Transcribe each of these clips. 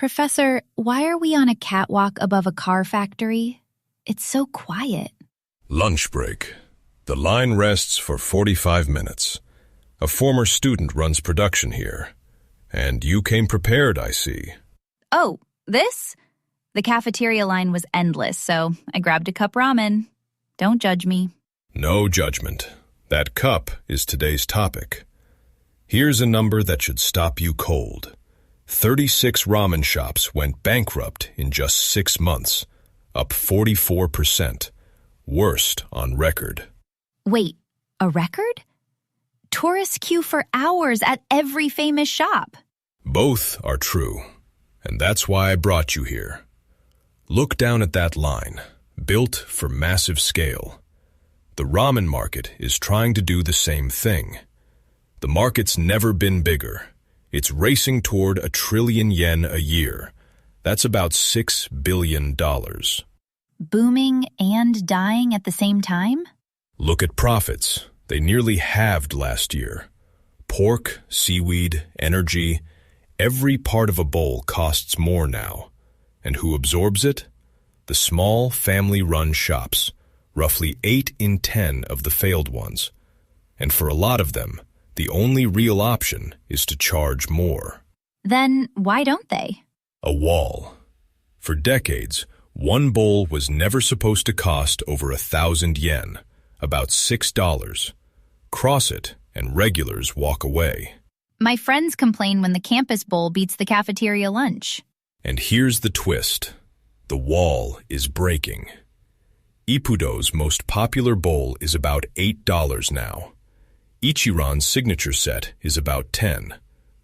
Professor, why are we on a catwalk above a car factory? It's so quiet. Lunch break. The line rests for 45 minutes. A former student runs production here. And you came prepared, I see. Oh, this? The cafeteria line was endless, so I grabbed a cup ramen. Don't judge me. No judgment. That cup is today's topic. Here's a number that should stop you cold. 36 ramen shops went bankrupt in just 6 months, up 44%. Worst on record. Wait, a record? Tourists queue for hours at every famous shop. Both are true, and that's why I brought you here. Look down at that line, built for massive scale. The ramen market is trying to do the same thing. The market's never been bigger. It's racing toward 1 trillion yen a year. That's about $6 billion. Booming and dying at the same time? Look at profits. They nearly halved last year. Pork, seaweed, energy, every part of a bowl costs more now. And who absorbs it? The small, family-run shops, roughly 8 in 10 of the failed ones. And for a lot of them, the only real option is to charge more. Then why don't they? A wall. For decades, one bowl was never supposed to cost over 1,000 yen, about $6. Cross it, and regulars walk away. My friends complain when the campus bowl beats the cafeteria lunch. And here's the twist. The wall is breaking. Ippudo's most popular bowl is about $8 now. Ichiran's signature set is about $10.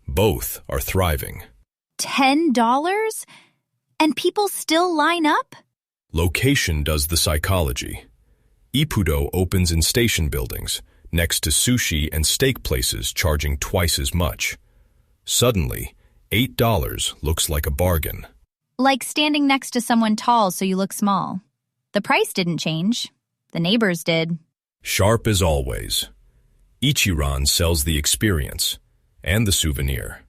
Both are thriving. $10? And people still line up? Location does the psychology. Ippudo opens in station buildings, next to sushi and steak places charging twice as much. Suddenly, $8 looks like a bargain. Like standing next to someone tall so you look small. The price didn't change. The neighbors did. Sharp as always. Ichiran sells the experience and the souvenir.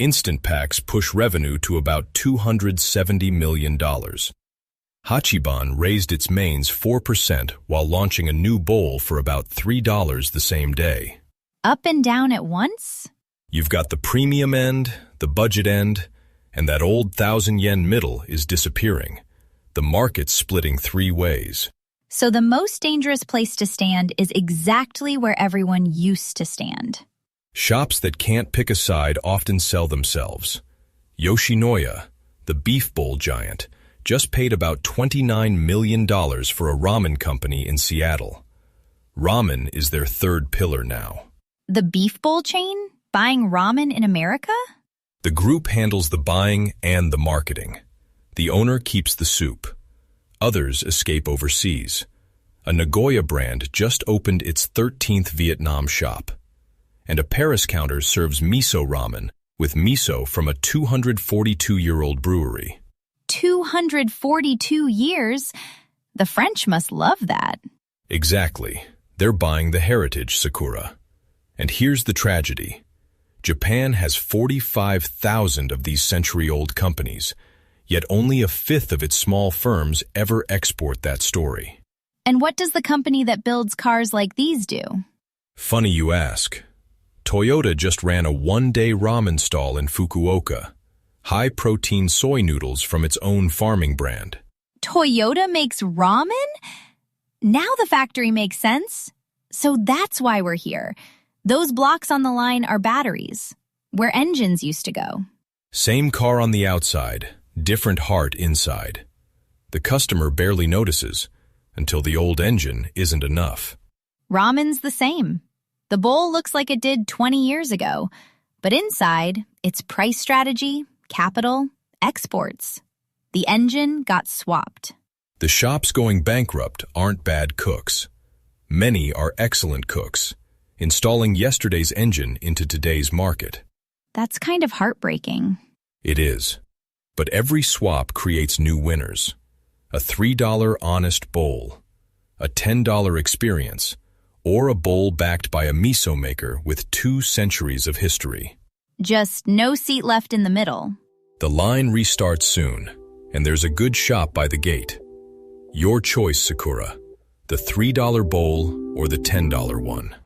Instant packs push revenue to about $270 million. Hachiban raised its mains 4% while launching a new bowl for about $3 the same day. Up and down at once? You've got the premium end, the budget end, and that old 1,000 yen middle is disappearing. The market's splitting 3 ways. So the most dangerous place to stand is exactly where everyone used to stand. Shops that can't pick a side often sell themselves. Yoshinoya, the beef bowl giant, just paid about $29 million for a ramen company in Seattle. Ramen is their third pillar now. The beef bowl chain? Buying ramen in America? The group handles the buying and the marketing. The owner keeps the soup. Others escape overseas. A Nagoya brand just opened its 13th Vietnam shop. And a Paris counter serves miso ramen with miso from a 242-year-old brewery. 242 years? The French must love that. Exactly. They're buying the heritage, Sakura. And here's the tragedy. Japan has 45,000 of these century-old companies, yet only a fifth of its small firms ever export that story. And what does the company that builds cars like these do? Funny you ask. Toyota just ran a one-day ramen stall in Fukuoka. High-protein soy noodles from its own farming brand. Toyota makes ramen? Now the factory makes sense. So that's why we're here. Those blocks on the line are batteries, where engines used to go. Same car on the outside, different heart inside. The customer barely notices until the old engine isn't enough. Ramen's the same. The bowl looks like it did 20 years ago, but inside, it's price strategy, capital, exports. The engine got swapped. The shops going bankrupt aren't bad cooks. Many are excellent cooks, installing yesterday's engine into today's market. That's kind of heartbreaking. It is. But every swap creates new winners. A $3 honest bowl, a $10 experience, or a bowl backed by a miso maker with 2 centuries of history. Just no seat left in the middle. The line restarts soon, and there's a good shop by the gate. Your choice, Sakura. The $3 bowl or the $10 one.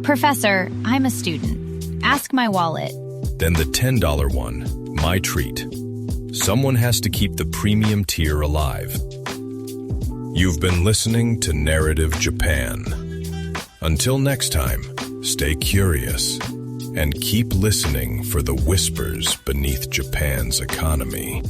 Professor, I'm a student. Ask my wallet. Then the $10 one, my treat. Someone has to keep the premium tier alive. You've been listening to Narrative Japan. Until next time, stay curious and keep listening for the whispers beneath Japan's economy.